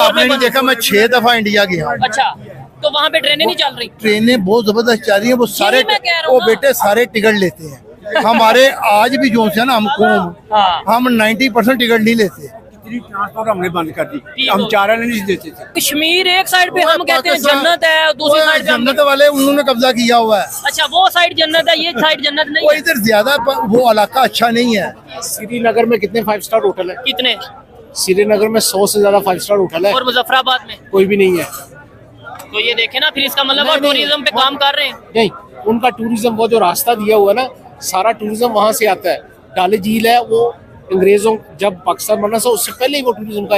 आपने नहीं देखा, मैं 6 दफा इंडिया गया। अच्छा, तो वहाँ पे ट्रेनें नहीं चल रही? ट्रेनें बहुत जबरदस्त चल रही है, वो सारे वो बेटे सारे टिकट लेते हैं। हमारे आज भी जो है ना हम 90% टिकट नहीं लेते। ट्रांसपोर्ट हमने बंद कर दी, हम चारा नहीं देते थे। कश्मीर एक साइड पे हम कहते हैं जन्नत है, दूसरी साइड पे जन्नत वाले उन्होंने कब्जा किया हुआ है। अच्छा, वो साइड जन्नत है, ये साइड जन्नत नहीं वो है। इधर ज्यादा वो इलाका अच्छा नहीं है। श्रीनगर में कितने 5 स्टार होटल है? कितने? श्रीनगर में 100 से ज्यादा 5 स्टार होटल है। और मुजफ्फराबाद में कोई भी नहीं है। तो ये देखे ना, फिर इसका मतलब वो टूरिज्म पे काम कर रहे हैं। नहीं, उनका टूरिज्म वो जो रास्ता दिया हुआ है ना, सारा टूरिज्म वहाँ से आता है। डाले झील है वो अंग्रेजों जब पाकिस्तान बना था उससे पहले ही वो टूरिज्म का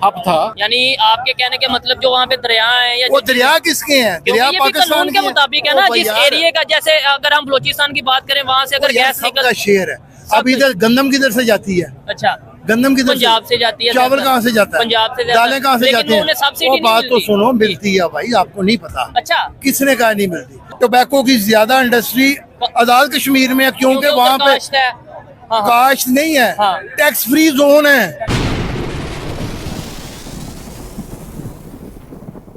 हब था। यानी आपके कहने के मतलब जो वहाँ पे दरिया है या वो दरिया किसके हैं? दरिया पाकिस्तान के मुताबिक है ना, जिस एरिया का, जैसे अगर हम बलोचिस्तान की बात करें वहाँ से अगर गैस निकल शेर है। अब इधर गंदम किधर से जाती है? अच्छा, गंदम किधर? पंजाब से जाती है। चावल कहाँ से जाता है? पंजाब से। दालें कहाँ से जाती हैं? वो बात तो सुनो, मिलती है भाई, आपको नहीं पता। अच्छा, किसने कहा नहीं मिलती? टोबैको की ज्यादा इंडस्ट्री आजाद कश्मीर में है, क्योंकि वहाँ पे काश्त नहीं है, टैक्स फ्री जोन है।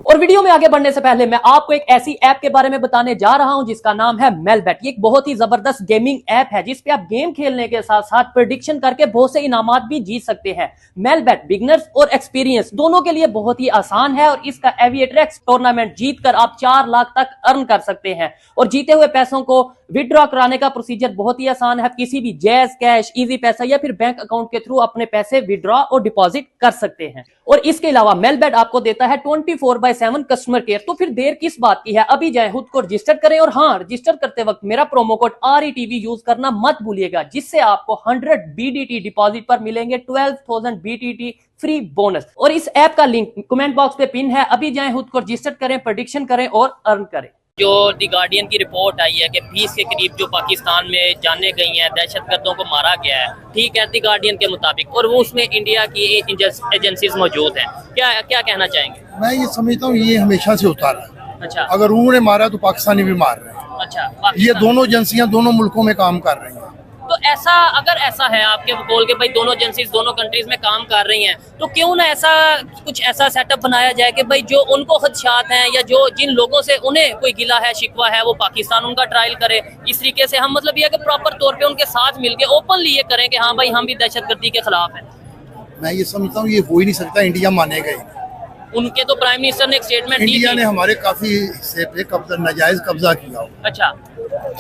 और वीडियो में आगे बढ़ने से पहले मैं आपको एक ऐसी ऐप के बारे में बताने जा रहा हूं जिसका नाम है मेलबेट। ये एक बहुत ही जबरदस्त गेमिंग ऐप है जिसपे आप गेम खेलने के साथ साथ प्रेडिक्शन करके बहुत से इनामात भी जीत सकते हैं। मेलबेट बिगनर्स और एक्सपीरियंस दोनों के लिए बहुत ही आसान है और इसका एविएटर एक्स टूर्नामेंट जीतकर आप 4 लाख तक अर्न कर सकते हैं। और जीते हुए पैसों को विड्रॉ कराने का प्रोसीजर बहुत ही आसान है। किसी भी जैज, कैश, इजी पैसा या फिर बैंक अकाउंट के थ्रू अपने पैसे विड्रॉ और डिपॉजिट कर सकते हैं। और इसके अलावा मेलबेट आपको देता है 24/7 कस्टमर केयर। तो फिर देर किस बात की है, अभी जाए खुद को रजिस्टर करें। और हाँ, रजिस्टर करते वक्त मेरा प्रोमो कोड RETV यूज करना मत भूलिएगा, जिससे आपको 100 BDT डिपॉजिट पर मिलेंगे 12,000 BDT फ्री बोनस। और इस ऐप का लिंक कमेंट बॉक्स पे पिन है, अभी जाए खुद को रजिस्टर करें, प्रेडिक्शन करें और अर्न करें। जो दी गार्डियन की रिपोर्ट आई है कि 20 के करीब जो पाकिस्तान में जाने गई हैं, दहशतगर्दों को मारा गया है, ठीक है, दी गार्डियन के मुताबिक, और वो उसमें इंडिया की एजेंसीज मौजूद हैं। क्या कहना चाहेंगे? मैं ये समझता हूँ ये हमेशा से होता रहा है। अच्छा, अगर उन्होंने मारा तो पाकिस्तानी भी मार रहे हैं। अच्छा, ये दोनों एजेंसियां दोनों मुल्कों में काम कर रही हैं। तो ऐसा अगर ऐसा है आपके बोल के भाई दोनों एजेंसीज दोनों कंट्रीज में काम कर रही हैं, तो क्यों ना ऐसा कुछ ऐसा सेटअप बनाया जाए कि भाई जो उनको खदशात हैं या जो जिन लोगों से उन्हें कोई गिला है, शिकवा है, वो पाकिस्तान उनका ट्रायल करे। इस तरीके से हम मतलब ये कि प्रॉपर तौर पे उनके साथ मिलके ओपनली ये करें कि हाँ भाई हम भी दहशतगर्दी के खिलाफ हैं। मैं ये समझता हूँ ये हो ही नहीं सकता, इंडिया मानेगा ही। उनके तो प्राइम मिनिस्टर ने एक स्टेटमेंट दी थी। इंडिया ने हमारे काफी हिस्से पे नाजायज कब्जा किया हो। अच्छा,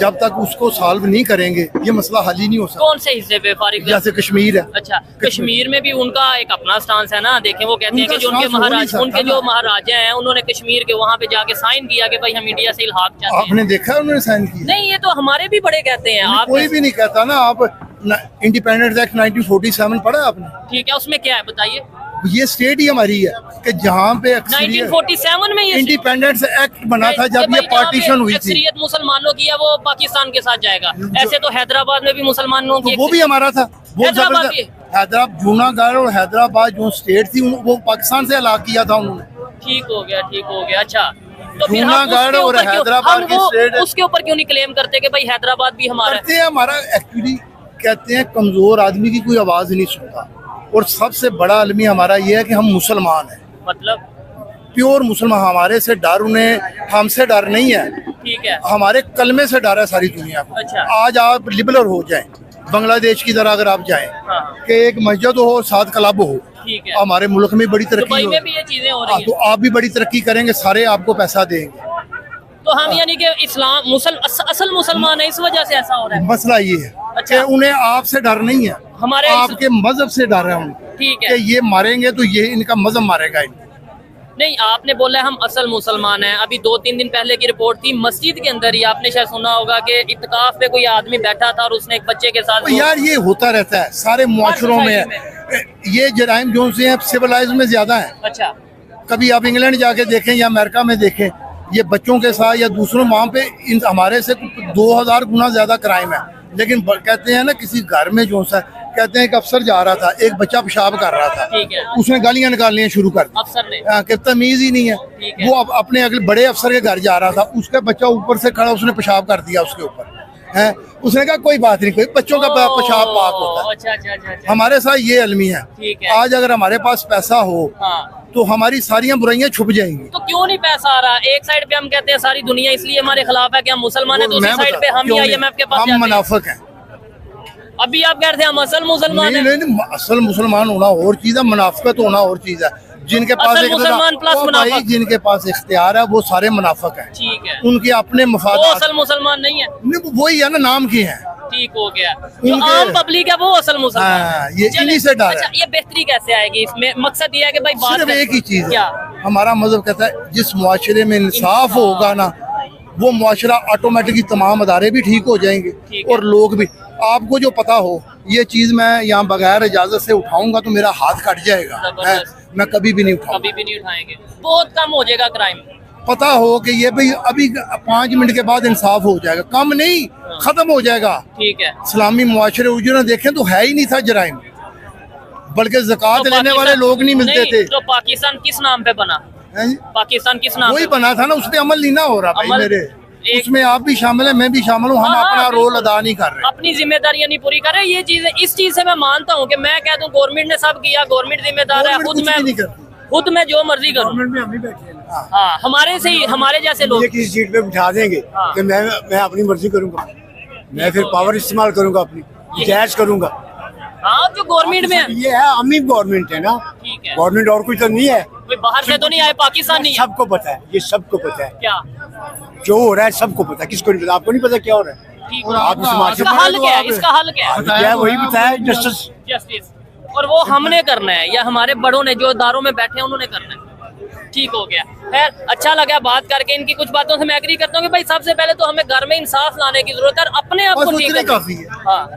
जब तक उसको सॉल्व नहीं करेंगे ये मसला हल ही नहीं हो सकता। कौन से हिस्से पे? फारिग जैसे कश्मीर है। अच्छा, कश्मीर में भी उनका एक अपना स्टांस है ना। देखें, वो कहते हैं कि जो उनके जो महाराजा हैं उन्होंने कश्मीर के वहाँ पे जाके साइन किया कि भाई हम इंडिया से इल्हाक चाहते हैं। आपने देखा उन्होंने साइन किया? नहीं, ये तो हमारे भी बड़े कहते हैं। आप कोई भी नहीं कहता ना। आप इंडिपेंडेंस एक्ट 1947 पढ़ा आपने? ठीक है, उसमें क्या है बताइए? ये स्टेट ही हमारी है कि जहाँ पे 1947 में ये इंडिपेंडेंस एक्ट बना था जब ये पार्टीशन हुई थी। अक्सरियत मुसलमानों की है, वो पाकिस्तान के साथ जाएगा। ऐसे तो हैदराबाद में भी मुसलमानों की, वो भी हमारा था। हैदराबाद, जूनागढ़ और हैदराबाद जो स्टेट थी वो पाकिस्तान से अलग किया था उन्होंने। ठीक हो गया, ठीक हो गया। अच्छा, तो फिर जूनागढ़ और हैदराबाद की स्टेट, उसके ऊपर क्यों नहीं क्लेम करते कि भाई हैदराबाद भी हमारा है? हमारा एक्चुअली कहते हैं कमजोर आदमी की कोई आवाज नहीं सुनता। और सबसे बड़ा आलमी हमारा ये है कि हम मुसलमान हैं, मतलब प्योर मुसलमान। हमारे से डर उन्हें हमसे डर नहीं है। ठीक है, हमारे कलमे से डर है सारी दुनिया को। अच्छा, आज आप लिबरल हो जाएं, बांग्लादेश की तरह अगर आप जाएं, हाँ, कि एक मस्जिद हो, 7 क्लब हो, ठीक है, हमारे मुल्क में बड़ी तरक्की दुबई में भी ये चीजें हो रही हैं। तो आप भी बड़ी तरक्की करेंगे, सारे आपको पैसा देंगे। तो हम यानी कि इस्लाम असल मुसलमान है, इस वजह से ऐसा हो रहा है। मसला ये है अच्छा, कि उन्हें आपसे डर नहीं है, हमारे आपके मजहब से डर है उनको। ठीक है, कि ये मारेंगे तो ये इनका मजहब मारेगा इनको। नहीं, आपने बोला है हम असल मुसलमान हैं। अभी 2-3 दिन पहले की रिपोर्ट थी, मस्जिद के अंदर ही आपने शायद सुना होगा कि इत्तकाफ पे कोई आदमी बैठा था और उसने एक बच्चे के साथ। यार ये होता रहता है सारे मुआशरों में है। ये जराइम जो से हैं सिविलाइज में ज्यादा है। अच्छा, कभी आप इंग्लैंड जाके देखें या अमेरिका में देखें, ये बच्चों के साथ या दूसरों वहाँ पे हमारे से 2000 गुना ज्यादा क्राइम है। लेकिन कहते हैं ना किसी घर में जो सा कहते हैं एक अफसर जा रहा था, एक बच्चा पेशाब कर रहा था, ठीक है, उसने गालियां निकालनी शुरू कर दी अफसर ने, कि तमीज ही नहीं है। वो अपने अगले बड़े अफसर के घर जा रहा था, उसका बच्चा ऊपर से खड़ा उसने पेशाब कर दिया उसके ऊपर। है। उसने कहा कोई बात नहीं, कोई बच्चों का पेशाब पाक होता है। अच्छा अच्छा अच्छा अच्छा। हमारे साथ ये अलमिया ठीक है, है। आज अगर हमारे पास पैसा हो हाँ तो हमारी सारियां बुराइयां छुप जाएंगी। तो क्यों नहीं पैसा आ रहा? एक साइड पे हम कहते हैं सारी दुनिया इसलिए हमारे खिलाफ है कि हम मुसलमान हैं, दूसरी मैं साइड पे बताता हम हूँ, ही क्यों IMF के पास हम जाते हैं। मुनाफिक हैं। अभी आप कह रहे थे हम असल मुसलमान नहीं, हैं। नहीं, नहीं, असल मुसलमान होना और चीज है, मुनाफिकत होना और चीज है। जिनके पास असल मुसलमान प्लस वो भाई मुनाफिक। जिनके पास इख्तियार है वो सारे मुनाफिक हैं। ठीक है, उनके अपने वो मफादात असल मुसलमान नहीं है। नहीं, वही है ना, नाम की है। ठीक हो गया। जो उनके- आम पब्लिक है वो असल मुसलमान हाँ, है। ये चलें। इन्हीं से डर है। अच्छा, ये बेहतरी कैसे आएगी इसमें? मकसद ये है कि भाई बात सिर्फ कर- एक ही चीज क्या? है, हमारा मजहब कहता है जिस मुआशरे में इंसाफ होगा ना, वो मुआशरा ऑटोमेटिकली तमाम अदारे भी ठीक हो जाएंगे ठीक है। और लोग भी। आपको जो पता हो ये चीज मैं यहाँ बगैर इजाजत से उठाऊंगा तो मेरा हाथ कट जाएगा, है? जबरदस्त। मैं कभी भी नहीं उठाऊंगा। कभी भी नहीं उठाएंगे, बहुत कम हो जाएगा क्राइम। पता हो कि ये भाई अभी 5 मिनट के बाद इंसाफ हो जाएगा, कम नहीं खत्म हो जाएगा। ठीक है। इस्लामी मुआशरे उजरा देखें तो है ही नहीं था जराइम, बल्कि ज़कात तो लेने वाले पाकिस्तान- लोग नहीं मिलते थे। तो पाकिस्तान किस नाम पे बना? हैं जी? पाकिस्तान किस नाम वही पे बना था ना, उस पे अमल नहीं ना हो रहा भाई अमल- मेरे। एक- उसमें आप भी शामिल है, मैं भी शामिल हूँ, हम हाँ, अपना बिल्कुल। रोल अदा नहीं कर रहे। अपनी जिम्मेदारियां नहीं पूरी कर रहे। ये चीज, इस चीज से मैं मानता हूँ कि मैं कह दूं गवर्नमेंट ने सब किया, गवर्नमेंट जिम्मेदार है, गवर्नमेंट खुद कुछ मैं भी नहीं करती। खुद मैं जो मर्जी करूँ। गवर्नमेंट में हम ही बैठे हैं ना। हाँ, हमारे से ही, हमारे जैसे लोग। मुझे किसी सीट पे बिठा देंगे हाँ। कि मैं अपनी मर्जी करूंगा, मैं फिर पावर इस्तेमाल करूंगा अपनी, जायज करूंगा। हाँ, जो गवर्नमेंट में है। ये है, हम ही गवर्नमेंट है ना, ठीक है। गवर्नमेंट और कोई तो नहीं है। कोई बाहर से तो नहीं आए, पाकिस्तानी है। सबको पता है, ये सबको पता है क्या? जो हो रहा है, सबको पता है। किसको नहीं पता? आपको नहीं पता क्या हो रहा है? ठीक और है। आप समाज इसका हल क्या है? इसका हल क्या है? बताया क्या है, तो वही है, बताया, आपको जस्टिस। जस्टिस। और वो हमने करना है या हमारे बड़ों ने जो दारों में बैठे हैं उन्होंने करना है। ठीक हो गया। खैर, अच्छा लगा बात करके। इनकी कुछ बातों से मैं एग्री करता हूँ कि भाई सबसे पहले तो हमें घर में इंसाफ लाने की जरूरत है और अपने आप बस को ठीक उतने करना। काफी है, हाँ,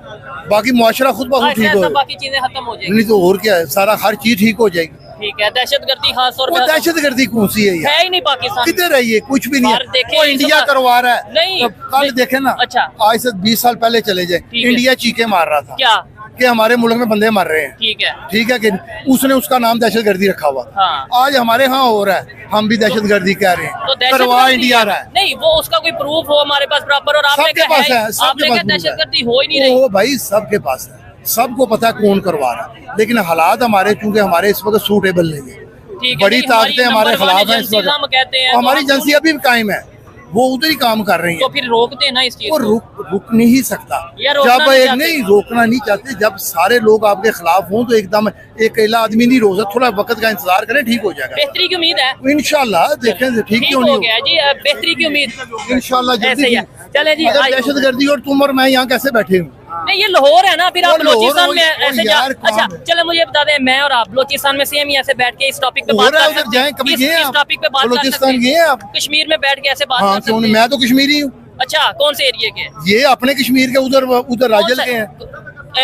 बाकी मुआशरा खुद ब खुद ठीक ऐसा हो। बाकी चीजें खत्म हो जाएगी। नहीं तो और क्या है, सारा हर चीज ठीक हो जाएगी। ठीक है। दहशतगर्दी खास तौर वो पे दहशतगर्दी कौन सी है यार? है ही नहीं पाकिस्तान में। किधर है ये? कुछ भी नहीं बाहर देखें, है। वो इस इंडिया बार- करवा रहा है। नहीं, तो कल नहीं। देखे ना, अच्छा। आज से 20 साल पहले चले जाए, ठीक है। इंडिया चीखे मार रहा था क्या? कि हमारे मुल्क में बंदे मर रहे हैं। ठीक है। ठीक है कि उसने उसका नाम दहशतगर्दी रखा हुआ था। हाँ। आज हमारे यहाँ हो रहा है, हम भी दहशतगर्दी कह रहे तो हैं, करवा दहशतगर्दी इंडिया रहा है। नहीं, वो उसका कोई प्रूफ हो हमारे पास प्रॉपर। और आपने सबके कहा पास है, सबके आपने पास कहा proof है। दहशतगर्दी हो ही नहीं रही। ओ भाई सबके पास है, सबको पता है कौन करवा रहा है, लेकिन हालात हमारे चूंकि हमारे इस वक्त सूटेबल नहीं है। ठीक है। बड़ी नहीं, ताकतें हमारे नंबर वन खिलाफ हैं इस एजेंसीज हम वक्त। कहते हैं, और हमारी तो हम एजेंसी अभी भी कायम है, वो उधर ही काम कर रही तो है। फिर रोक देना इस चीज वो को। रुक नहीं सकता। या रोकना जब नहीं एक चाहते। नहीं रोकना नहीं चाहते, जब सारे लोग आपके खिलाफ हों तो एकदम एक अकेला आदमी नहीं रोक सकता। थोड़ा वक्त का इंतजार करें, ठीक हो जाएगा बेहतरी की उम्मीद है। इंशाल्लाह। देखें ठीक ठीक क्यों हो नहीं गया जी, बेहतरी की उम्मीद। इंशाल्लाह ऐसे जल्दी ही है। चले जी, अगर आज- दहशतगर्दी और तुम और मैं यहाँ कैसे बैठे हूँ? नहीं, ये लाहौर है ना, फिर आप वो लाहौर बलोचिस्तान हो, में वो ऐसे जा। यार काम अच्छा, है। चलो मुझे बता दें, मैं और आप बलोचिस्तान में सेम ही ऐसे बैठ के इस टॉपिक पे हो बात रहा है, कर उधर सकते जाएं, हैं। कभी इस- गए इस आप? टॉपिक पे बात कर बलूचिस्तान सकते गए हैं। हैं आप? कश्मीर में बैठ के ऐसे बात हाँ कर क्यों सकते नहीं, हैं। मैं तो कश्मीरी हूँ। अच्छा, कौन से एरिया के? ये अपने कश्मीर के उधर उधर राजल के हैं,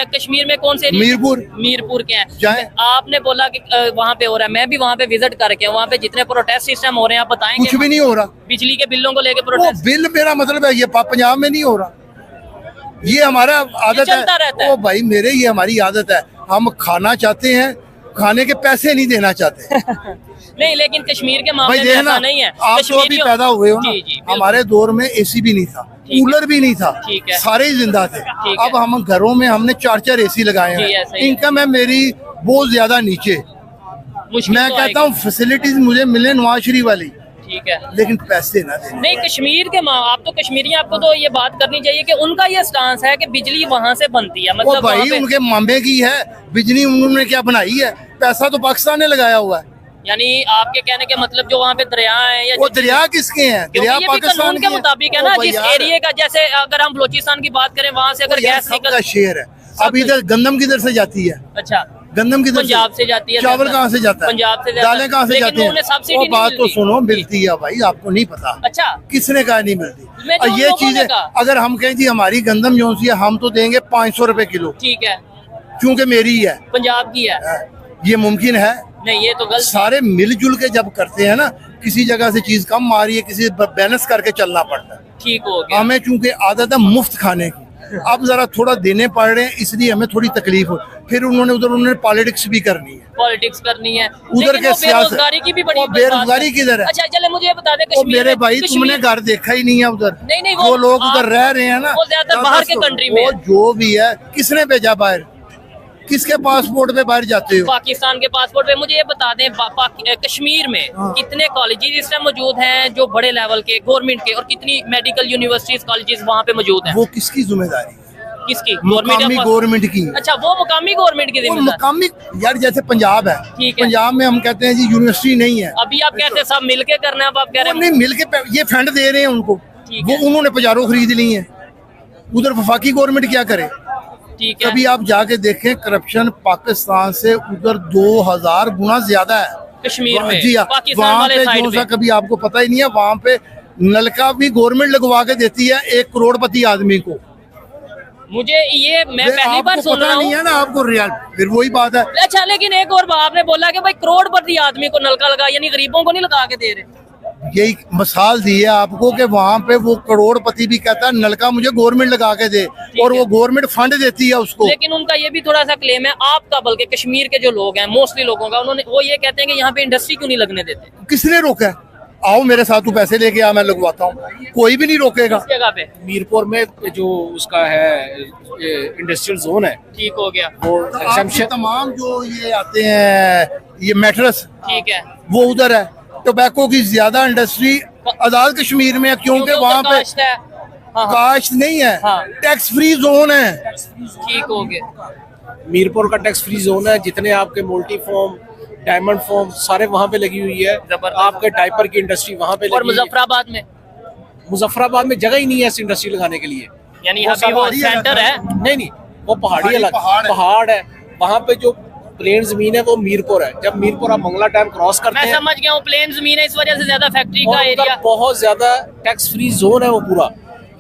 कश्मीर में कौन से एरिया? मीरपुर। मीरपुर के हैं। जाएं। आपने बोला कि वहाँ पे हो रहा है, मैं भी वहाँ पे विजिट करके वहाँ पे जितने प्रोटेस्ट सिस्टम हो रहे हैं आप बताएंगे? कुछ भी नहीं हो रहा। बिजली के बिलों को लेके वो प्रोटेस्ट बिल मेरा मतलब है, ये पंजाब में नहीं हो रहा। ये हमारा आदत चलता रहता है। है। ओ भाई मेरे, ये हमारी आदत है, हम खाना चाहते हैं, खाने के पैसे नहीं देना चाहते। नहीं, लेकिन कश्मीर के भाई मामले में देखना, ऐसा नहीं है। आप तो अभी कश्मीरियों- पैदा हुए हो ना, जी, जी, बिल्कुल। हमारे दौर में एसी भी नहीं था, ठीक है। कूलर भी नहीं था, ठीक है। सारे ही जिंदा थे। ठीक है। अब हम घरों में हमने 4-4 एसी लगाए जी, हैं। ऐसा ही है। इनकम है मेरी बहुत ज्यादा नीचे। मुश्किल मैं तो कहता आएगी। हूँ फैसिलिटीज मुझे मिले नवाज शरीफ वाली, ठीक है। लेकिन पैसे ना देने। नहीं, कश्मीर के आप तो कश्मीरी हैं, आपको तो ये बात करनी चाहिए कि उनका ये स्टांस है कि बिजली वहाँ से बनती है। वो मतलब भाई वहाँ पे- उनके मामले की है, बिजली उन्होंने क्या बनाई है? पैसा तो पाकिस्तान ने लगाया हुआ है। यानी आपके कहने के मतलब जो वहाँ पे दरिया है या वो दरिया किसके हैं? क्योंकि दरिया ये भी पाकिस्तान कानून के हैं। मुताबिक है ओ ना, भाई जिस यार, एरिया का, जैसे अगर हम बलोचिस्तान की बात करें वहाँ से वो अगर यार गैस सबका निकल। शेर है। अब इधर गंदम किधर से जाती है? अच्छा, गंदम किधर पंजाब से जाती है। चावल कहाँ से जाता है? पंजाब से जाता है। दालें कहाँ से लेकिन जाती हैं? उन्हें सब्सिडी वो नहीं बात तो मिलती। सुनो, मिलती है भाई, आपको नहीं पता। अच्छा, किसने कहा नहीं मिलती? मैं जो और उन ये लोगों ने चीजें कहा। अगर हम कहें जी हमारी गंदम जो सी है, हम तो देंगे 500 रुपए किलो, ठीक है, क्योंकि मेरी ही है। पंजाब की है। ये मुमकिन है? नहीं, ये तो गलत। सारे मिलजुल के जब करते हैं ना, किसी जगह से चीज कम आ रही है, किसी बैलेंस करके चलना पड़ता है। ठीक हो गया। हमें चूंकि आदत है मुफ्त खाने की, अब जरा थोड़ा देने पड़ रहे हैं, इसलिए हमें थोड़ी तकलीफ हो। फिर उन्होंने पॉलिटिक्स भी करनी है, पॉलिटिक्स करनी है, उधर लेकिन के वो बेरोजगारी की भी बड़ी वो बेरोजगारी बात है। किधर है? अच्छा चले मुझे ये बता दे, वो कश्मीर मेरे में- भाई कश्मीर- तुमने घर देखा ही नहीं है उधर। नहीं, जो लोग उधर रह रहे हैं ना, वो ज्यादातर बाहर के कंट्री में वो है। जो भी है, किसने भेजा बाहर? किसके पासपोर्ट पे बाहर जाते हो? पाकिस्तान के पासपोर्ट पे। मुझे ये बता दें कश्मीर में हाँ। कितने कॉलेजेस इस टाइम मौजूद हैं जो बड़े लेवल के गवर्नमेंट के, और कितनी मेडिकल यूनिवर्सिटीज कॉलेजेस वहाँ पे मौजूद हैं? वो किसकी जिम्मेदारी है? किसकी? मुकामी गवर्नमेंट की। अच्छा, वो मुकामी गवर्नमेंट की वो जिम्मेदारी। मुकामी, यार जैसे पंजाब है, ठीक है। पंजाब में हम कहते हैं जी यूनिवर्सिटी नहीं है, अभी आप कहते हैं सब मिलके करना है, अब आप कह रहे वो हैं नहीं मिल के ये फंड दे रहे हैं उनको, ठीक वो है। उन्होंने पजारों खरीद ली है। उधर वफाकी गवर्नमेंट क्या करे? ठीक है। कभी आप जाके देखें, करप्शन पाकिस्तान से उधर 2000 गुना ज्यादा है कश्मीर में, जी हाँ, पाकिस्तान वहाँ वाले पे साइड जो सा पे। कभी आपको पता ही नहीं है, वहाँ पे नलका भी गवर्नमेंट लगवा के देती है 1 करोड़पति आदमी को। मुझे ये मैं फिर पहली बार आपको सुन पता रहा नहीं हूँ। है ना आपको रियल, फिर वही बात है। अच्छा, लेकिन एक और बात आपने बोला कि भाई करोड़पति आदमी को नलका लगा, यानी गरीबों को नहीं लगा के दे रहे। यही मिसाल दी है आपको कि वहाँ पे वो करोड़पति भी कहता है नलका मुझे गवर्नमेंट लगा के दे, और वो गवर्नमेंट फंड देती है उसको। लेकिन उनका ये भी थोड़ा सा क्लेम है आपका, बल्कि कश्मीर के जो लोग हैं मोस्टली लोगों का, उन्होंने वो ये कहते हैं कि यहाँ पे इंडस्ट्री क्यों नहीं लगने देते। किसने रोका है? आओ मेरे साथ, तू पैसे लेके आ, मैं लगवाता हूँ, कोई भी नहीं रोकेगा। इस जगह पे मीरपुर में जो उसका है इंडस्ट्रियल जोन है, ठीक हो गया, वो आपके एग्जम्पशन तमाम जो ये आते हैं ये मैट्रेस, ठीक है। वो उधर है। टोबैको की ज्यादा इंडस्ट्री आजाद कश्मीर में है, क्योंकि क्योंकि वहाँ उधर पे काश्त है। हाँ, हाँ, काश्त नहीं है, हाँ। टैक्स फ्री जोन है। ठीक हो गया। मीरपुर का टैक्स फ्री जोन है। जितने आपके मोल्टी फॉर्म, डायमंड फॉर्म सारे वहाँ पे लगी हुई है। जबरदस्त। आपके डायपर की इंडस्ट्री वहाँ पे और लगी हुई है। मुजफ्फराबाद में, मुजफ्फराबाद में जगह ही नहीं है ऐसी इंडस्ट्री लगाने के लिए। यानी अभी वो पहाड़ी सेंटर है। नहीं, वो पहाड़ी इलाका, पहाड़ है। पहाड़ है। वहाँ पे जो प्लेन जमीन है वो मीरपुर है। जब मीरपुर आप मंगला डैम क्रॉस करते मैं हैं, समझ गया हूँ, प्लेन जमीन है, इस वजह से ज्यादा फैक्ट्री और का उधर एरिया। बहुत ज्यादा टैक्स फ्री जोन है वो पूरा।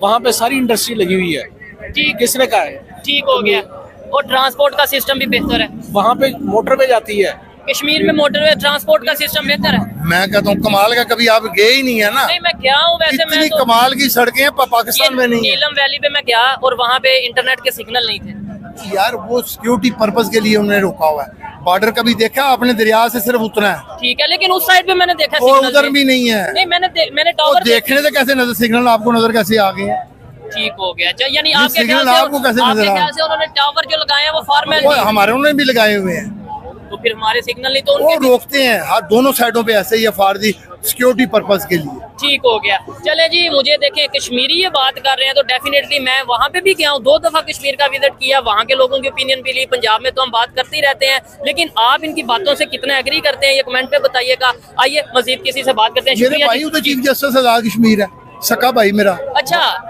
वहाँ पे सारी इंडस्ट्री लगी हुई है। ठीक किसने कहा है? ठीक हो गया। और ट्रांसपोर्ट का सिस्टम भी बेहतर है वहाँ पे मोटरवे जाती है। कश्मीर में, मोटरवे ट्रांसपोर्ट का सिस्टम बेहतर है। मैं कहता हूँ कमाल का, कभी आप गए ही नहीं है ना। नहीं, मैं गया हूँ वैसे। मैं इतनी तो कमाल की सड़कें हैं पाकिस्तान में नहीं है। नीलम वैली पे मैं गया और वहाँ पे इंटरनेट के सिग्नल नहीं थे। यार वो सिक्योरिटी पर्पस के लिए उन्होंने रोका हुआ है। बॉर्डर कभी देखा आपने? दरिया से सिर्फ उतना है, ठीक है, लेकिन उस साइड पे मैंने देखा और सिग्नल उधर भी नहीं है। नहीं, मैंने वो टावर देखने से कैसे नजर, सिग्नल आपको नजर कैसे आ गए हैं? ठीक हो गया। अच्छा, यानी ये आपके ख्याल सिग्नल से आपको कैसे आपके नजर आ- ख्याल से उन्होंने टावर जो लगाए हैं वो फॉर्मेल वो हमारे उन्होंने भी लगाए हुए हैं, तो फिर हमारे सिग्नल नहीं तो वो उनके भी- रोकते हैं हर दोनों साइडों पे ऐसे ही फॉर दी सिक्योरिटी पर्पस के लिए। ठीक हो गया। चले जी, मुझे देखें कश्मीरी ये बात कर रहे हैं तो डेफिनेटली मैं वहाँ पे भी गया हूँ, 2 दफा कश्मीर का विजिट किया, वहाँ के लोगों की ओपिनियन भी ली। पंजाब में तो हम बात करते ही रहते हैं, लेकिन आप इनकी बातों से कितना एग्री करते हैं ये कमेंट पे बताइएगा। आइए मजीद किसी से बात करते हैं। मेरे शुक्रिया भाई जी। उधर चीफ जस्टिस आजाद कश्मीर है, सका भाई मेरा। अच्छा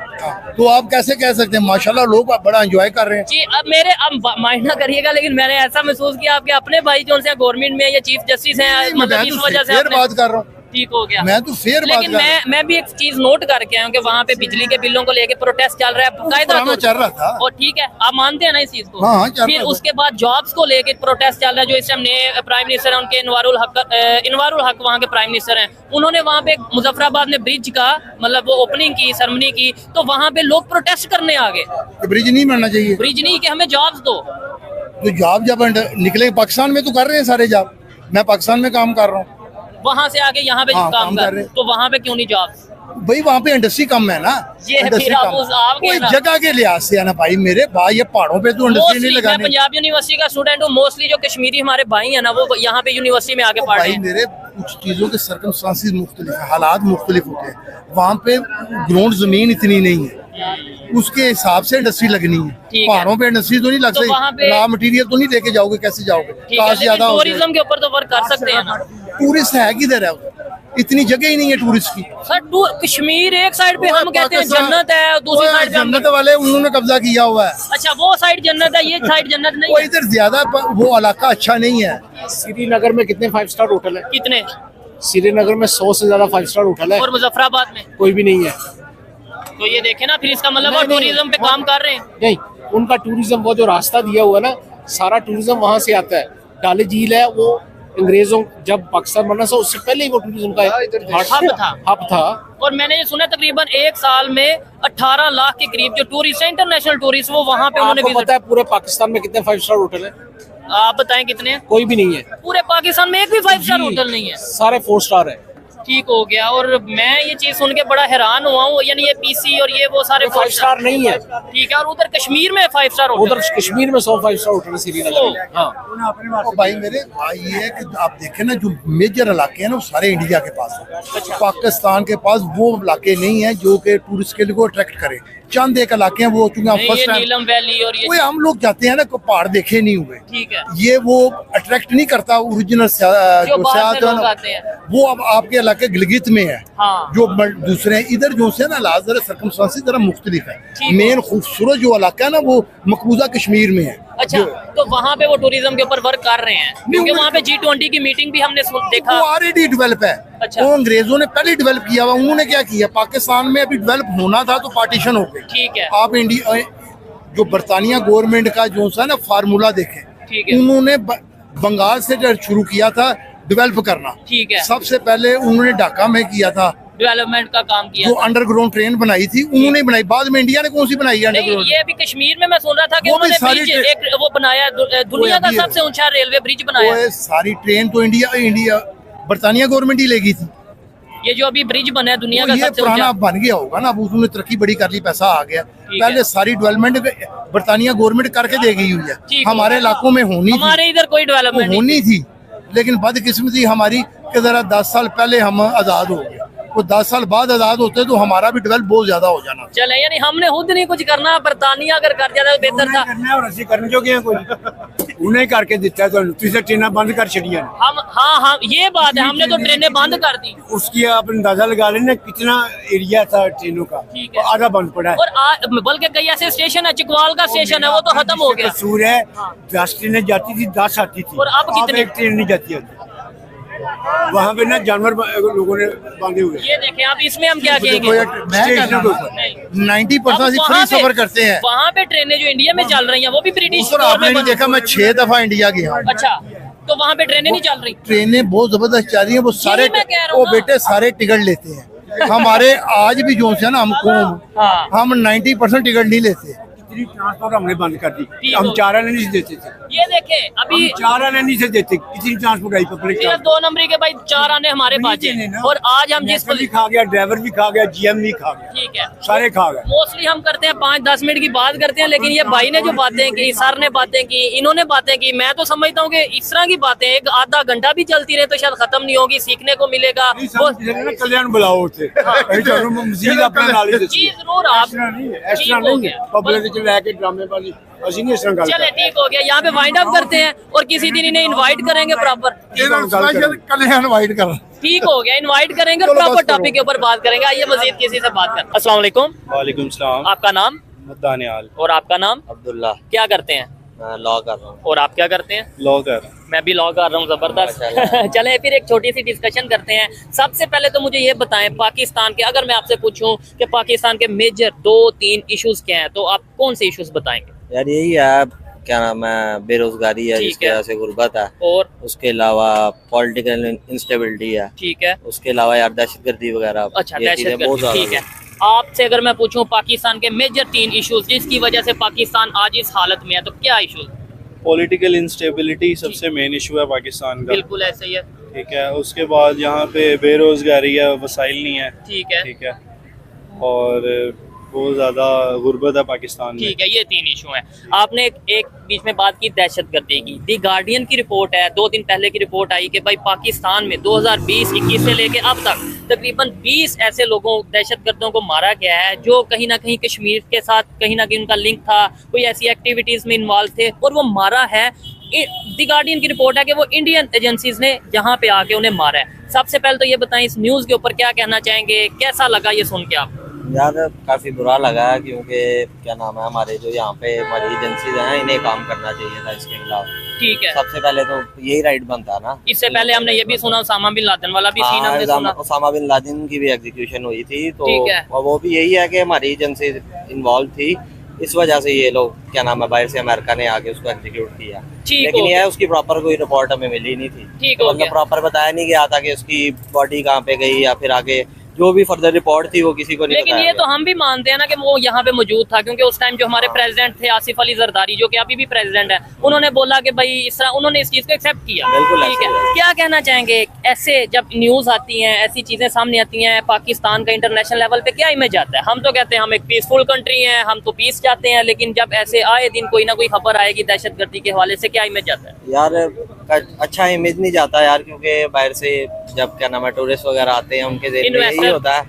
तो आप कैसे कह सकते हैं? माशाल्लाह लोग बड़ा एंजॉय कर रहे हैं। जी, अब माइंड ना करिएगा, लेकिन मैंने ऐसा महसूस किया आपके अपने भाई जो से गवर्नमेंट में या चीफ जस्टिस हैं, मतलब मैं इस तो वजह से फेयर आपने- बात कर रहा हूँ, ठीक हो गया। मैं तो फेयर बात लेकिन कर रहा हूँ। मैं भी एक चीज नोट करके आया हूँ कि वहाँ पे बिजली के बिलों को लेके प्रोटेस्ट चल रहा है बाकायदा पुराना तौर चल रहा था। और ठीक है, आप मानते हैं ना इस चीज को? हाँ, चल फिर रहा था। उसके बाद जॉब्स को लेके प्रोटेस्ट चल रहा है, जो इस टाइम नए प्राइम मिनिस्टर हैं उनके इनवारुल हक वहाँ के प्राइम मिनिस्टर हैं, उन्होंने वहाँ पे मुजफ्फराबाद में ब्रिज का मतलब वो ओपनिंग की, सेरेमनी की, तो वहाँ पे लोग प्रोटेस्ट करने आ गए। तो ब्रिज नहीं बनना चाहिए। ब्रिज नहीं कि हमें जॉब्स दो। तो जॉब जब निकले पाकिस्तान में तो कर रहे हैं सारे जॉब, मैं पाकिस्तान में काम कर रहा हूँ वहाँ से आके यहाँ पे हाँ, काम काम कर कर रहे। तो वहाँ पे क्यों नहीं जॉब्स? भाई, वहाँ पे इंडस्ट्री कम है ना। ये इंडस्ट्री फिर आप कम उस आपके कोई ना- जगह के लिहाज से है ना भाई मेरे भाई, ये पहाड़ों पे तो इंडस्ट्री नहीं मोस्टली मैं लगाने। पंजाब यूनिवर्सिटी का स्टूडेंट हूँ, मोस्टली जो कश्मीरी हमारे भाई हैं ना वो यहाँ पे यूनिवर्सिटी में आके पढ़ रहे भाई हैं। मेरे कुछ चीजों के सर्कमस्टांसिस मुख्तलिफ है, हालात मुख्तलिफ होते हैं। वहाँ पे ग्राउंड जमीन इतनी नहीं है, उसके हिसाब से इंडस्ट्री लगनी है। ठीक है। पहाड़ों पे इंडस्ट्री तो नहीं लग तो वहाँ सकती, पे- रॉ मटेरियल तो नहीं लेके जाओगे, कैसे जाओगे? ठीक है, कास्ट ज्यादा लेकिन हो जाए। टूरिज्म के ऊपर तो वर्क कर सकते हैं ना टूरिस्ट है किधर है उधर? इतनी जगह ही नहीं है टूरिस्ट की। सर। कश्मीर एक साइड पे हम कहते हैं पाकिस्तान- जन्नत है, दूसरी वो साइड पे हम जन्नत वाले उन्होंने कब्जा किया हुआ है। अच्छा वो साइड जन्नत है, ये साइड जन्नत नहीं वो है। इधर ज्यादा वो इलाका अच्छा नहीं है। श्रीनगर में कितने 5 स्टार होटल है? कितने? श्रीनगर में 100 से ज्यादा 5 स्टार होटल है, और मुजफ्फराबाद में कोई भी नहीं है। तो ये देखे ना, फिर इसका मतलब वो नहीं, टूरिज्म पे काम कर रहे हैं। नहीं, उनका टूरिज्म, वो जो रास्ता दिया हुआ है ना, सारा टूरिज्म वहां से आता है। डाले झील है वो अंग्रेजों जब पाकिस्तान बना था उससे पहले ही वो टूरिज्म का हब था। और मैंने ये सुना तकरीबन एक साल में 18 लाख के करीब जो टूरिस्ट है, इंटरनेशनल टूरिस्ट, वो वहाँ पे उन्होंने आपको पता है पूरे पाकिस्तान में कितने 5 स्टार होटल है? आप बताएं कितने हैं? कोई भी नहीं है। पूरे पाकिस्तान में एक भी 5 स्टार होटल नहीं है। सारे 4 स्टार है। ठीक हो गया। और मैं ये चीज सुन के बड़ा हैरान हुआ हूँ, यानी ये पीसी और ये वो सारे 5 स्टार नहीं है। ठीक है। और उधर कश्मीर में 5 स्टार होटल, उधर कश्मीर में 100 5 स्टार होटल है श्रीनगर में। हाँ और भाई मेरे ये है कि आप देखें ना, जो मेजर इलाके हैं ना वो सारे इंडिया के पास है। पाकिस्तान के पास वो इलाके नहीं है जो कि टूरिस्ट के लिए को अट्रैक्ट करे। चंद एक इलाके हैं वो, चूंकि हम नहीं, फर्स्ट ये टाइम नीलम वैली और ये हम लोग जाते हैं ना, कोई पहाड़ देखे नहीं हुए। ठीक है। ये वो अट्रैक्ट नहीं करता ओरिजिनल जो जो बाहर से सियाहत है लोग ना, आते हैं। वो अब आपके इलाके गिलगित में है। हाँ। जो दूसरे हैं इधर जो से ना लाजर सर्कमस्टांसेस जरा मुख्तलिफ है। ठीक मेन खूबसूरत जो इलाका है ना वो मकबूजा कश्मीर में है। अच्छा, तो वहाँ पे वो टूरिज्म के ऊपर वर्क कर रहे हैं, क्योंकि वहाँ पे G20 की मीटिंग भी हमने देखा। वो ऑलरेडी डेवलप है। अच्छा। वो अंग्रेजों ने पहले डेवलप किया हुआ। उन्होंने क्या किया, पाकिस्तान में अभी डेवलप होना था तो पार्टीशन हो गई। ठीक है। आप इंडिया जो बरतानिया गवर्नमेंट का जो सा ना फार्मूला देखें, ठीक है। उन्होंने बंगाल से जब शुरू किया था डेवलप करना। ठीक है। सबसे पहले उन्होंने ढाका में किया था, डेवलपमेंट का काम किया जो था। अंडरग्राउंड ट्रेन बनाई थी उन्होंने बनाई। बाद में इंडिया ने कौन सी बनाई है नहीं, अंडरग्राउंड? ये अभी कश्मीर में मैं सुन रहा था कि वो भी उन्होंने सारी ब्रिज एक वो बनाया, दुनिया का अभी है। सबसे ऊंचा रेलवे ब्रिज बनाया। वो सारी ट्रेन तो इंडिया बरतानिया गवर्नमेंट ही लेगी थी। ये जो अभी ब्रिज बना है दुनिया का ये सबसे पुराना ऊंचा। अब बन गया होगा ना, अब उसने तरक्की बड़ी कर ली, पैसा आ गया। है। पहले सारी डेवलपमेंट बरतानिया गवर्नमेंट करके दे गई हुई ठीक है। हमारे इलाकों में होनी थी, हमारे इधर कोई वो डेवलपमेंट नहीं। होनी थी, लेकिन बदकिस्मती हमारी कि जरा 10 साल पहले हम आजाद हो गए। वो 10 साल बाद आजाद होते तो हमारा भी डेवलप बहुत ज्यादा हो जाना। चले, यानी हमने खुद नहीं कुछ करना, बरतानिया अगर कर जाता तो बेहतर था। करना और ਅਸੀਂ ਕਰਨ ਜੋਗੇ ਆ ਕੋਈ ਉਹਨੇ ਕਰਕੇ ਦਿੱਤਾ ਤੁਹਾਨੂੰ ਤੁਸੀਂ ਟ੍ਰੇਨਾਂ ਬੰਦ ਕਰ ਛੜੀਆਂ हम हाँ ये बात है, हमने तो ट्रेनें बंद कर दी। उसकी आप अंदाजा लगा लेना कितना एरिया था ट्रेनों का, ठीक है। आधा बंद पड़ा है। और बल्कि कई ऐसे स्टेशन है, चिकवाल का स्टेशन है, वो तो खत्म हो गया। कसूर है, 10 ट्रेनें जाती थी, 10 आती थी, और अब कितनी? एक ट्रेन नहीं जाती है। वहाँ पे ना जानवर लोगों ने बांधे हुए। ये देखें, अब इसमें हम क्या कहेंगे? मैं स्टेशन के ऊपर। नहीं। 90% अब फ्री सफर करते हैं। वहाँ पे ट्रेनें जो इंडिया में चल रही हैं वो भी ब्रिटिश ऊपर दौर आपने में नहीं देखा, मैं 6 दफा इंडिया गया हूँ। अच्छा, तो वहाँ पे ट्रेनें नहीं चल रही। ट्रेनें बहुत जबरदस्त चल रही है। वो सारे मैं कह रहा हूँ वो ना। बेटे सारे टिकट लेते हैं। हमारे आज भी जो है ना हमको हाँ। हम 90% टिकट नहीं लेते। इतनी ट्रांसपोर्ट हमने बंद कर दी। ठीक हम हो। 4 आने नहीं देते थे, ये देखें अभी हम 4 आने नहीं से देते। कितनी ट्रांसपोर्ट आई पब्लिक सिर्फ 2 नंबरी के भाई 4 आने हमारे नहीं बचे, देने ना। और आज हम जिस भी खा गया, ड्राइवर भी खा गया, जीएम भी खा गया, ठीक है, सारे खा गए। मोस्टली हम करते हैं 5-10 मिनट की बात करते हैं, लेकिन ये भाई ने जो बातें की, सर ने बातें की, इन्होंने बातें की, मैं तो समझता हूँ कि इस तरह की बातें एक आधा घंटा भी चलती रहे तो शायद खत्म नहीं होगी, सीखने को मिलेगा। नहीं, सब किसी ने ना कल्याण बुलाओ थे मजीद अपना नॉलेज जी जरूर आप ਇਸ ਤਰ੍ਹਾਂ ठीक ਨਹੀਂ हो ਹੈ गया। ਪਬਲਿਕ ਚ ਲੈ ਕੇ ਡਰਾਮੇਬਾਜ਼ੀ ਅਸੀਂ ਨਹੀਂ ਇਸ ਤਰ੍ਹਾਂ ਗੱਲ चले ठीक हो गया, यहाँ पे वाइंड अप करते हैं और किसी दिन इन्हें इनवाइट करेंगे प्रॉपर। कल्याण वाइट कर ठीक हो गया, इनवाइट करेंगे और चलो बस प्रॉपर करो। टॉपिक के ऊपर बात करेंगे। आइए मजीद किसी से बात कर। अस्सलाम वालेकुम, वालेकुम सलाम। आपका नाम दानियाल और आपका नाम? अब्दुल्ला। क्या करते हैं? मैं लॉ कर रहा हूँ। और आप क्या करते हैं? लॉ कर। मैं भी लॉ कर रहा हूँ, जबरदस्त। चलें फिर एक छोटी सी डिस्कशन करते हैं। सबसे पहले तो मुझे ये बताएं, पाकिस्तान के, अगर मैं आपसे पूछूं कि पाकिस्तान के मेजर 2-3 इश्यूज क्या हैं, तो आप कौन से इश्यूज बताएंगे? यार यही है, क्या नाम है, बेरोजगारी है, ठीक जिसकी है। वजह से गुर्बत है, और उसके अलावा पॉलिटिकल इंस्टेबिलिटी है, ठीक है, उसके अलावा यार दहशतगर्दी वगैरह। अच्छा ये चीजें बहुत दहशतगर्दी, ज्यादा ठीक है। आपसे अगर मैं पूछूं पाकिस्तान के मेजर 3 इश्यूज जिसकी वजह से पाकिस्तान आज इस हालत में है, तो क्या इश्यूज? पॉलिटिकल इंस्टेबिलिटी सबसे मेन इशू है पाकिस्तान का। बिल्कुल ऐसे ही है, ठीक है। उसके बाद यहाँ पे बेरोजगारी है, वसाइल नहीं है। ठीक है, ठीक है। और बहुत ज़्यादा गुर्बत है पाकिस्तान में। ठीक है, ये 3 इशू हैं। आपने एक बीच में बात की दहशतगर्दी की। दी गार्डियन की रिपोर्ट है, 2 दिन पहले की रिपोर्ट आई कि भाई पाकिस्तान में 2020-21 से लेके अब तक तकरीबन 20 ऐसे लोगों, दहशतगर्दों को मारा गया है जो कहीं ना कहीं कश्मीर के साथ कहीं ना कहीं उनका लिंक था, कोई ऐसी एक्टिविटीज़ में इन्वॉल्व थे और वो मारा है। दी गार्डियन की रिपोर्ट है कि वो इंडियन एजेंसीज ने जहाँ पे आके उन्हें मारा है। सबसे पहले तो ये बताएं, इस न्यूज़ के ऊपर क्या कहना चाहेंगे, कैसा लगा ये सुन के आप? यार काफी बुरा लगा है, क्योंकि क्या नाम है, हमारे जो यहाँ पे हमारी एजेंसीज हैं, इन्हें काम करना चाहिए था इसके खिलाफ। ठीक है, सबसे पहले तो यही राइट बनता ना। इससे पहले हमने ये भी सुना उसामा बिन लादेन वाला भी सीन हमने सुना। उसामा बिन लादेन की भी एग्जीक्यूशन हुई थी, तो ठीक है। वो भी यही है कि हमारी एजेंसी इन्वॉल्व थी इस वजह से ये लोग क्या नाम है बाहर से अमेरिका ने आके उसको एग्जीक्यूट किया। ठीक लेकिन हो ये गया। है उसकी प्रॉपर कोई रिपोर्ट हमें मिली नहीं थी। ठीक हो गया। प्रॉपर बताया नहीं गया था कि उसकी बॉडी कहाँ पे गई या फिर आगे जो भी फर्दर रिपोर्ट थी वो किसी को नहीं लेकिन बताया ये गया। तो हम भी मानते हैं ना कि वो यहाँ पे मौजूद था, क्योंकि उस टाइम जो हमारे प्रेसिडेंट थे आसिफ अली जरदारी, जो कि अभी भी प्रेसिडेंट है, उन्होंने बोला कि भाई इस तरह उन्होंने इस चीज को एक्सेप्ट किया। बिल्कुल ठीक है, ऐसे ही क्या कहना चाहेंगे ऐसे जब न्यूज आती हैं, ऐसी चीजें सामने आती हैं, पाकिस्तान का इंटरनेशनल लेवल पे क्या इमेज आता है? हम तो कहते हैं हम एक पीसफुल कंट्री हैं, हम तो पीस चाहते हैं, लेकिन जब ऐसे आए दिन कोई ना कोई खबर आएगी दहशतगर्दी के हवाले से, क्या इमेज आता है? यार अच्छा इमेज नहीं जाता यार, क्योंकि बाहर से जब क्या नाम है टूरिस्ट वगैरह आते हैं उनके ज़हन में यही Investor। होता है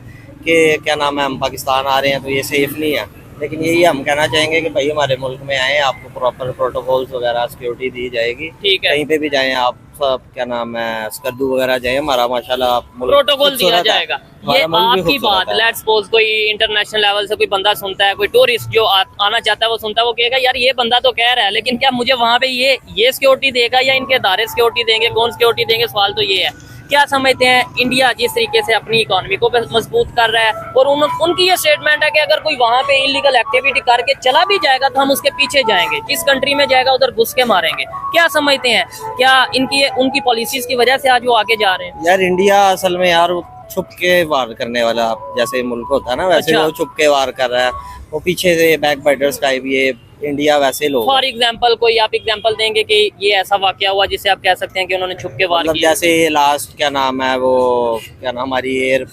कि क्या नाम है हम पाकिस्तान आ रहे हैं तो ये सेफ नहीं है। लेकिन यही हम कहना चाहेंगे कि भाई हमारे मुल्क में आए, आपको प्रॉपर प्रोटोकॉल्स वगैरह सिक्योरिटी दी जाएगी। ठीक है। कहीं पे भी जाएं आप, सब क्या नाम है स्कर्दू वगैरह जाए, हमारा माशाल्लाह मुल्क प्रोटोकॉल दिया खूबसूरत है। जाएगा। हमारा ये मुल्क भी आपकी खूबसूरत बात, है। लेट्स सपोज कोई इंटरनेशनल लेवल से कोई बंदा सुनता है, कोई टूरिस्ट जो आना चाहता है वो सुनता है, वो कहेगा यार ये बंदा तो कह रहा है, लेकिन क्या मुझे वहाँ पे ये सिक्योरिटी देगा या इनके इदारे सिक्योरिटी देंगे? कौन सिक्योरिटी देंगे? सवाल तो ये है। क्या समझते हैं इंडिया जिस तरीके से अपनी इकोनॉमी को मजबूत कर रहा है, और उनकी ये स्टेटमेंट है कि अगर कोई वहाँ पे इलीगल एक्टिविटी करके चला भी जाएगा तो हम उसके पीछे जाएंगे, जिस कंट्री में जाएगा उधर घुस के मारेंगे। क्या समझते हैं, क्या उनकी पॉलिसीज की वजह से आज वो आगे जा रहे हैं? यार इंडिया असल में यार छुप के वार करने वाला जैसे मुल्क होता है ना, वैसे अच्छा। वो छुप के वार कर रहा है। वो पीछे से बैक बाइटर्स टाइप ये इंडिया वैसे लोग फॉर एग्जाम्पल कोई आप एग्जाम्पल देंगे कि ये ऐसा वाकया हुआ जिसे आप कह सकते हैं कि उन्होंने छुप के वार मतलब किया? जैसे लास्ट क्या नाम है वो क्या नाम हमारी एयर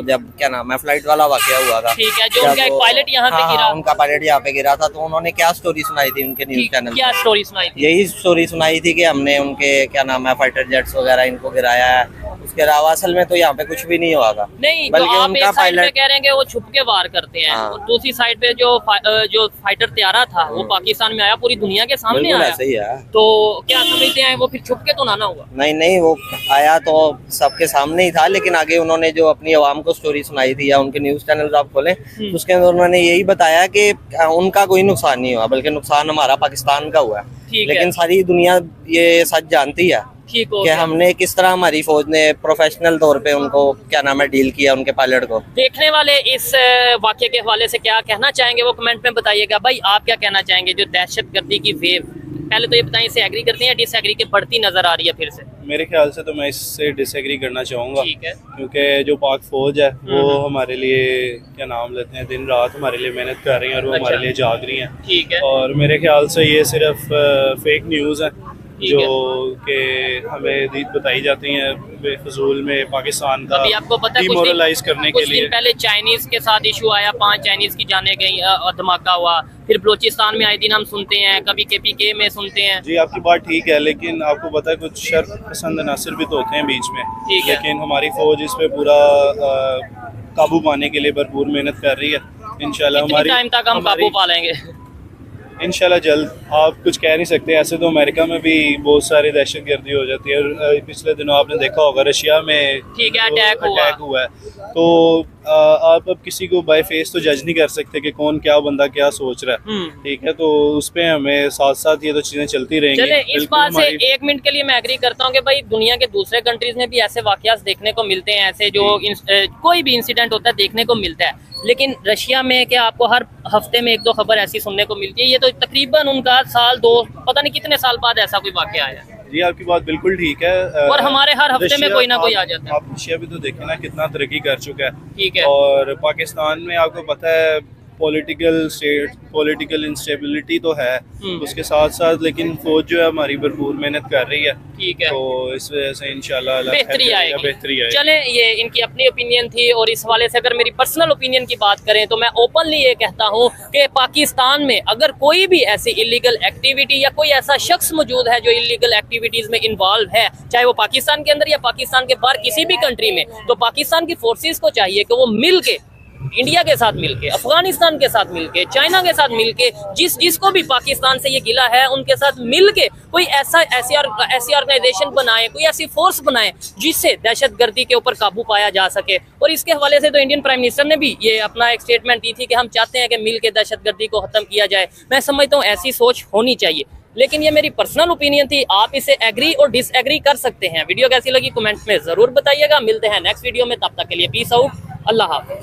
जब क्या नाम है फ्लाइट वाला वाकया हुआ था। ठीक है, जो जब उनका एक वो- पायलट यहाँ पे हाँ, गिरा। हाँ, उनका पायलट यहाँ पे गिरा था, तो उन्होंने क्या स्टोरी सुनाई थी उनके न्यूज चैनल क्या स्टोरी सुनाई थी? यही स्टोरी सुनाई थी कि हमने उनके क्या नाम है फाइटर जेट्स वगैरह इनको गिराया है। उसके अलावा असल में तो यहाँ पे कुछ भी नहीं हुआ था। नहीं, तो बल्कि आप उनका एक साइड पे पायलट कह रहे हैं कि वो छुप के वार करते हैं, हाँ। और दूसरी साइड पे जो फाइटर तैयारा था वो पाकिस्तान में आया, पूरी दुनिया के सामने बिल्कुल आया। ऐसे ही है। तो क्या समझते हैं वो फिर छुप के तो ना हुआ? नहीं वो आया तो सबके सामने ही था, लेकिन आगे उन्होंने जो अपनी आवाम को स्टोरी सुनाई थी या उनके न्यूज चैनल आप खोलें तो उसके अंदर उन्होंने यही बताया कि उनका कोई नुकसान नहीं हुआ, बल्कि नुकसान हमारा पाकिस्तान का हुआ है। ठीक है। लेकिन सारी दुनिया ये सच जानती है ठीक हो कि गया। हमने किस तरह हमारी फौज ने प्रोफेशनल तौर पे उनको क्या नाम है डील किया, उनके पायलट को। देखने वाले इस वाक्य के हवाले से क्या कहना चाहेंगे वो कमेंट में बताइएगा। भाई आप क्या कहना चाहेंगे जो दहशतगर्दी की वेव, पहले तो ये बताएं इसे एग्री करते हैं या डिसएग्री के बढ़ती नजर आ रही है फिर से? मेरे ख्याल से तो मैं इससे डिसएग्री करना चाहूँगा, ठीक है। क्योंकि जो पाक फौज है वो हमारे लिए क्या नाम लेते हैं दिन रात हमारे लिए मेहनत कर रही हैं और वो हमारे अच्छा। लिए जाग रही हैं। ठीक है। और मेरे ख्याल से ये सिर्फ फेक न्यूज़ है ठीक जो है। कि हमें बताई जाती हैं बेफजूल में पाकिस्तान का अभी आपको पता है डिमोरलाइज करने के कुछ लिए। दिन पहले चाइनीज के साथ इशू आया, 5 चाइनीज की जाने गई, धमाका हुआ। फिर बलोचिस्तान में आए दिन हम सुनते हैं, कभी KPK में सुनते हैं। जी आपकी बात ठीक है, लेकिन आपको पता है कुछ शर्फ पसंद अनासर भी तो होते हैं बीच में। ठीक है। लेकिन हमारी फौज इस पे पूरा काबू पाने के लिए भरपूर मेहनत कर रही है। इंशाल्लाह कितनी हमारी टाइम तक हम काबू पा लेंगे? इंशाल्लाह जल्द। आप कुछ कह नहीं सकते, ऐसे तो अमेरिका में भी बहुत सारी दहशतगर्दी हो जाती है। और पिछले दिनों आपने देखा होगा रशिया में ठीक है, अटैक हुआ है। तो आप अब किसी को बाय फेस तो जज नहीं कर सकते कि कौन क्या बंदा क्या सोच रहा है। ठीक है, तो उस पे हमें साथ साथ ये तो चीजें चलती रहेंगी। चले इस बिल्कुल बात से हमारी- 1 मिनट के लिए मैं एग्री करता हूँ कि भाई दुनिया के दूसरे कंट्रीज में भी ऐसे वाकयात देखने को मिलते हैं, ऐसे जो कोई भी इंसिडेंट होता है देखने को मिलता है। लेकिन रशिया में क्या आपको हर हफ्ते में 1-2 खबर ऐसी सुनने को मिलती है? ये तो तकरीबन उनका साल 2 पता नहीं कितने साल बाद ऐसा कोई वाकया आया। जी आपकी बात बिल्कुल ठीक है। और हमारे हर हफ्ते में रशिया- कोई ना कोई आ आप- जाता है। आप रशिया भी तो देखें ना कितना तरक्की कर चुका है। ठीक है। और पाकिस्तान में आपको पता है पॉलिटिकल इंस्टेबिलिटी तो है, उसके साथ साथ लेकिन फौज जो है हमारी भरपूर मेहनत कर रही है। ठीक है। तो इस वजह से इंशाल्लाह बेहतरी आएगी। बेहतरी आएगी। चले ये इनकी अपनी ओपिनियन थी, और इस हवाले से अगर मेरी पर्सनल ओपिनियन की बात करें तो मैं ओपनली ये कहता हूँ कि पाकिस्तान में अगर कोई भी ऐसी इलीगल एक्टिविटी या कोई ऐसा शख्स मौजूद है जो इलीगल एक्टिविटीज में इन्वॉल्व है, चाहे वो पाकिस्तान के अंदर या पाकिस्तान के बाहर किसी भी कंट्री में, तो पाकिस्तान की फोर्सेस को चाहिए कि वो मिल के इंडिया के साथ मिलके, अफगानिस्तान के साथ मिलके, चाइना के साथ मिलके, जिसको भी पाकिस्तान से ये गिला है उनके साथ मिलके कोई ऐसी ऑर्गेनाइजेशन बनाए, कोई ऐसी फोर्स बनाए जिससे दहशतगर्दी के ऊपर काबू पाया जा सके। और इसके हवाले से तो इंडियन प्राइम मिनिस्टर ने भी ये अपना एक स्टेटमेंट दी थी कि हम चाहते हैं कि मिल के दहशतगर्दी को खत्म किया जाए। मैं समझता हूँ ऐसी सोच होनी चाहिए, लेकिन ये मेरी पर्सनल ओपिनियन थी। आप इसे एग्री और डिसएग्री कर सकते हैं। वीडियो कैसी लगी कमेंट में जरूर बताइएगा। मिलते हैं नेक्स्ट वीडियो में, तब तक के लिए पीस आउट, अल्लाह हाफ़िज़।